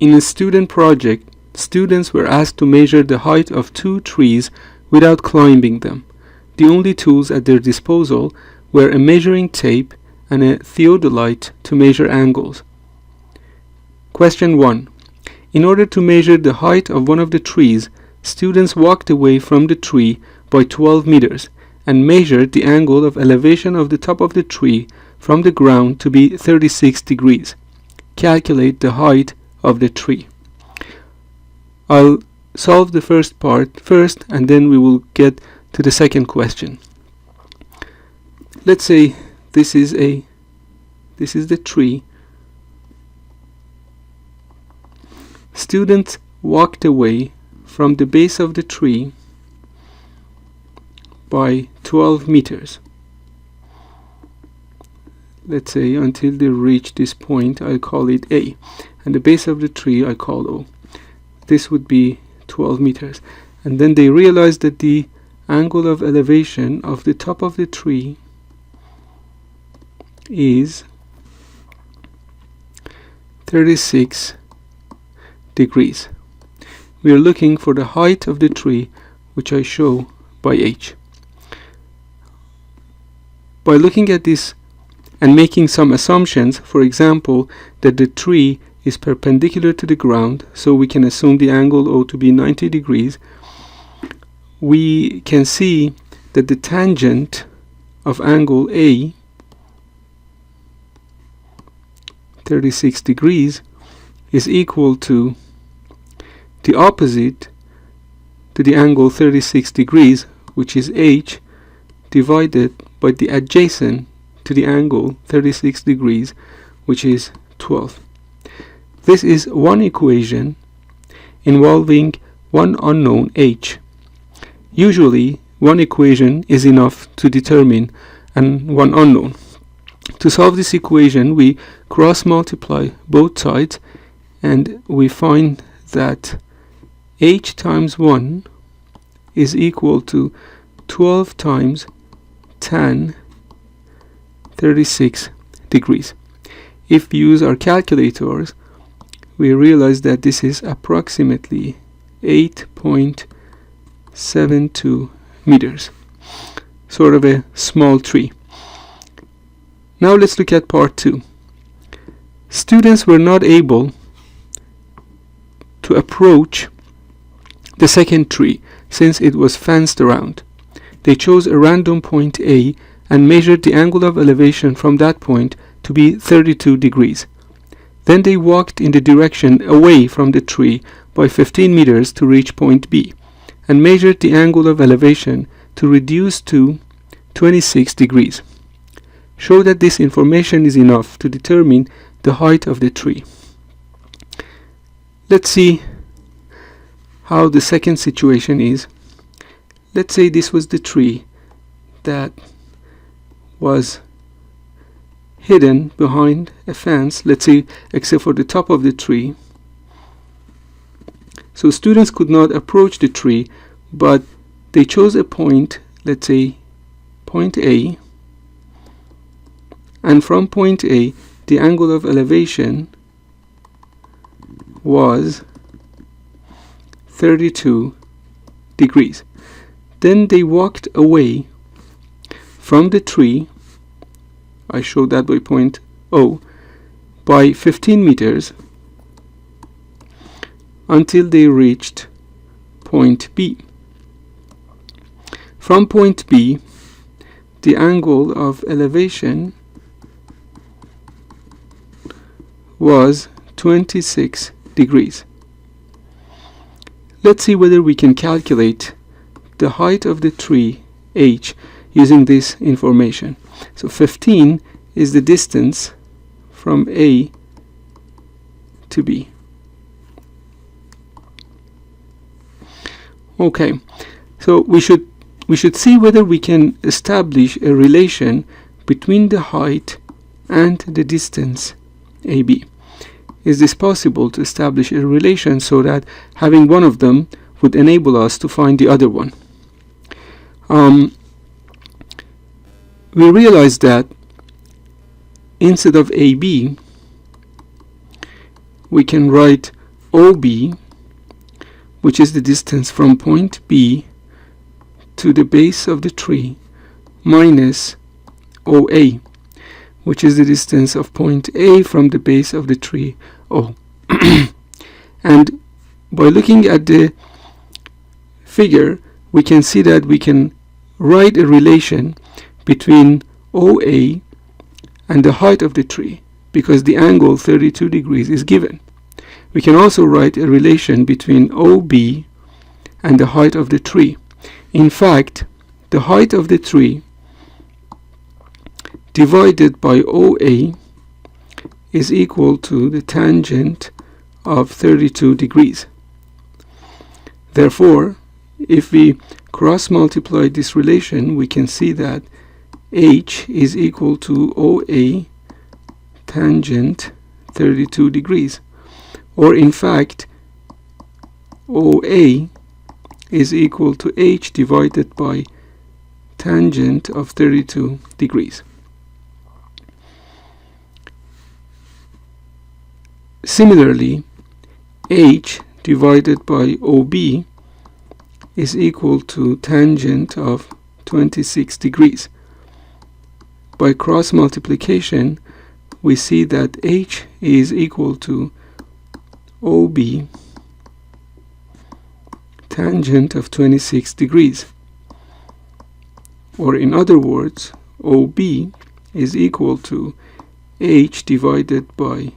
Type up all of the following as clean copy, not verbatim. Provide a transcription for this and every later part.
In a student project, students were asked to measure the height of two trees without climbing them. The only tools at their disposal were a measuring tape and a theodolite to measure angles. Question 1. In order to measure the height of one of the trees, students walked away from the tree by 12 meters and measured the angle of elevation of the top of the tree from the ground to be 36 degrees. Calculate the height of the tree. I'll solve the first part first, and then we will get to the second question. Let's say this is the tree. Students walked away from the base of the tree by 12 meters. Let's say until they reach this point, I call it A, and the base of the tree I call O. This would be 12 meters. And then they realized that the angle of elevation of the top of the tree is 36 degrees. We are looking for the height of the tree, which I show by H. By looking at this and making some assumptions, for example, that the tree is perpendicular to the ground, so we can assume the angle O to be 90 degrees, we can see that the tangent of angle A, 36 degrees, is equal to the opposite to the angle 36 degrees, which is H, divided by the adjacent to the angle 36 degrees, which is 12. This is one equation involving one unknown H. Usually, one equation is enough to determine one unknown. To solve this equation, we cross-multiply both sides, and we find that H times 1 is equal to 12 times tan 36 degrees. If we use our calculators, we realize that this is approximately 8.72 meters. Sort of a small tree. Now let's look at part 2. Students were not able to approach the second tree since it was fenced around. They chose a random point A and measured the angle of elevation from that point to be 32 degrees. Then they walked in the direction away from the tree by 15 meters to reach point B and measured the angle of elevation to reduce to 26 degrees. Show that this information is enough to determine the height of the tree. Let's see how the second situation is. Let's say this was the tree that was hidden behind a fence, let's say except for the top of the tree. So students could not approach the tree, but they chose a point, let's say point A, and from point A the angle of elevation was 32 degrees. Then they walked away from the tree, I showed that by point O, by 15 meters until they reached point B. From point B, the angle of elevation was 26 degrees. Let's see whether we can calculate the height of the tree H using this information. So 15 is the distance from A to B. Okay, so we should see whether we can establish a relation between the height and the distance AB. Is this possible to establish a relation so that having one of them would enable us to find the other one? We realize that instead of AB, we can write OB, which is the distance from point B to the base of the tree, minus OA, which is the distance of point A from the base of the tree, O. And by looking at the figure, we can see that we can write a relation between OA and the height of the tree, because the angle 32 degrees is given. We can also write a relation between OB and the height of the tree. In fact, the height of the tree divided by OA is equal to the tangent of 32 degrees. Therefore, if we cross multiply this relation, we can see that H is equal to OA tangent 32 degrees. Or in fact, OA is equal to H divided by tangent of 32 degrees. Similarly, H divided by OB is equal to tangent of 26 degrees. By cross multiplication, we see that H is equal to OB tangent of 26 degrees. Or in other words, OB is equal to H divided by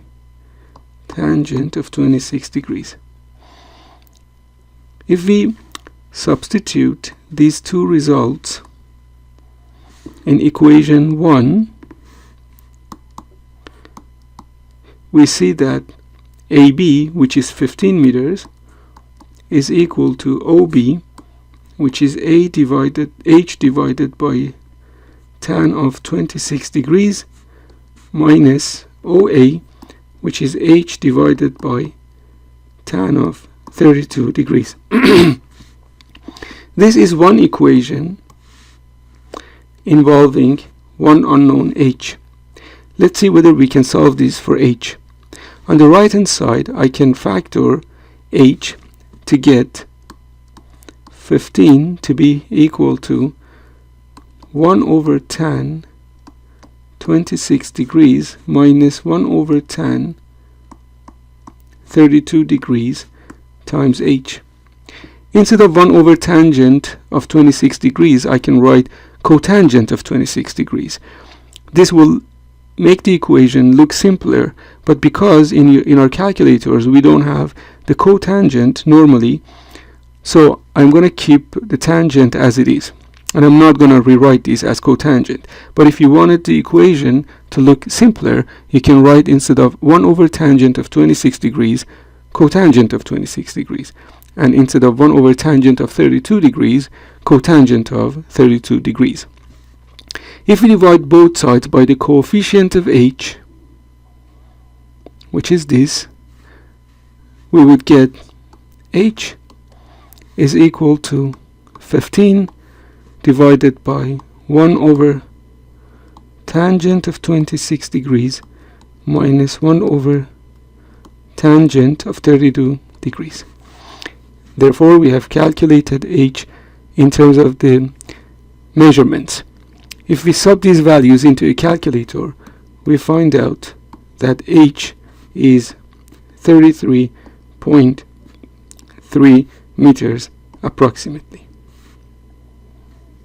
tangent of 26 degrees. If we substitute these two results in equation 1, we see that AB, which is 15 meters, is equal to OB, which is H divided by tan of 26 degrees, minus OA, which is H divided by tan of 32 degrees. This is one equation involving one unknown H. Let's see whether we can solve this for H. On the right hand side, I can factor H to get 15 to be equal to 1 over tan 26 degrees minus 1 over tan 32 degrees times H. Instead of 1 over tangent of 26 degrees, I can write cotangent of 26 degrees. This will make the equation look simpler, but because in our calculators we don't have the cotangent normally, so I'm going to keep the tangent as it is, and I'm not going to rewrite this as cotangent. But if you wanted the equation to look simpler, you can write, instead of 1 over tangent of 26 degrees, cotangent of 26 degrees, and instead of 1 over tangent of 32 degrees, cotangent of 32 degrees. If we divide both sides by the coefficient of H, which is this, we would get H is equal to 15 divided by 1 over tangent of 26 degrees minus 1 over tangent of 32 degrees. Therefore, we have calculated H in terms of the measurements. If we sub these values into a calculator, we find out that H is 33.3 meters approximately.